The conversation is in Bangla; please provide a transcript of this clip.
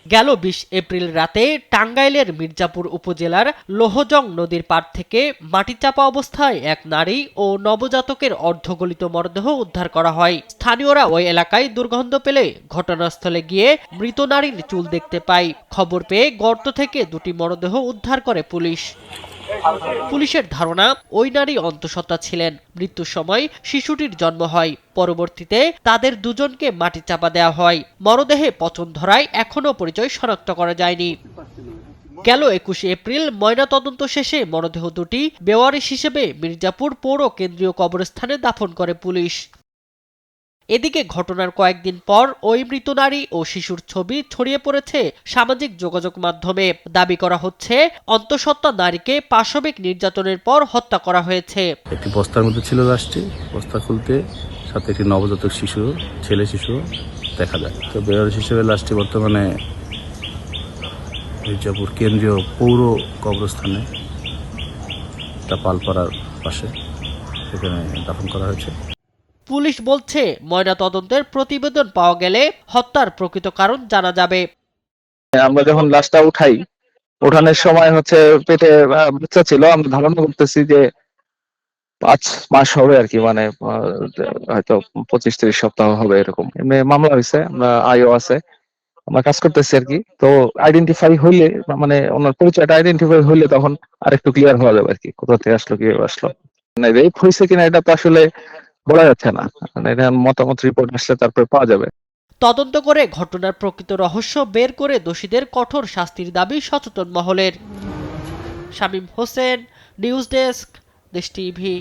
গেল ২০ এপ্রিল রাতে টাঙ্গাইলের মির্জাপুর উপজেলার লোহজং নদীর পাড় থেকে মাটিচাপা অবস্থায় এক নারী ও নবজাতকের অর্ধগলিত মরদেহ উদ্ধার করা হয়। স্থানীয়রা ওই এলাকায় দুর্গন্ধ পেলে ঘটনাস্থলে গিয়ে মৃত নারীর চুল দেখতে পায়। খবর পেয়ে গর্ত থেকে দুটি মরদেহ উদ্ধার করে পুলিশ। পুলিশের ধারণা, ওই নারী অন্তঃসত্ত্বা ছিলেন। মৃত্যুর সময় শিশুটির জন্ম হয়। পরবর্তীতে তাদের দুজনকে মাটি চাপা দেওয়া হয়। মরদেহে পচন ধরায় এখনও পরিচয় শনাক্ত করা যায়নি। গেল ২১ এপ্রিল ময়নাতদন্ত শেষে মরদেহ দুটি বেওয়ারিশ হিসেবে মির্জাপুর পৌর কেন্দ্রীয় কবরস্থানে দাফন করে পুলিশ। এদিকে ঘটনার কয়েকদিন পর ওই মৃত নারী ও শিশুর ছবি ছড়িয়ে পড়েছে সামাজিক যোগাযোগ মাধ্যমে। দাবি করা হচ্ছে, অন্তঃসত্ত্বা নারীকে পাশবিক নির্যাতনের পর হত্যা করা হয়েছে। একটি বস্তার মধ্যে ছিল লাশটি। বস্তা খুলতে সাথে একটি নবজাতক শিশু, ছেলে শিশু দেখা যায়। তো বেওয়ারিশ হিসেবে লাশটি বর্তমানে মির্জাপুর কেন্দ্রীয় পৌর কবরস্থানে, তা পালপাড়ার পাশে, সেখানে দাফন করা হয়েছে। পুলিশ বলছে, ময়নাতদন্তের প্রতিবেদন পাওয়া গেলে হত্যার প্রকৃত কারণ জানা যাবে। আমরা যখন লাশটা উঠাই, ওঠানোর সময় হচ্ছে পেটে বাচ্চা ছিল। আমরা ধারণা করতেছি যে 5 মাস হবে আর কি, মানে হয়তো 25-30 সপ্তাহ হবে এরকম। এমনি মামলা হয়েছে, আমরা আইও আছে, আমরা কাজ করতেছি আর কি। তো আইডেন্টিফাই হইলে, মানে ওনার পরিচয়টা আইডেন্টিফাই হইলে তখন আরেকটু ক্লিয়ার হওয়া যাবে আর কি, কোথা থেকে আসলো, কিভাবে আসলো। মানে রেপ হয়েছে কিনা এটা তো আসলে বলা যাচ্ছে না, মানে এটা মতামত রিপোর্ট আসলে তারপরে পাওয়া যাবে। তদন্ত করে ঘটনার প্রকৃত রহস্য বের করে দোষীদের কঠোর শাস্তির দাবি সচেতন মহলের। শামীম হোসেন, নিউজ ডেস্ক, দেশ টিভি।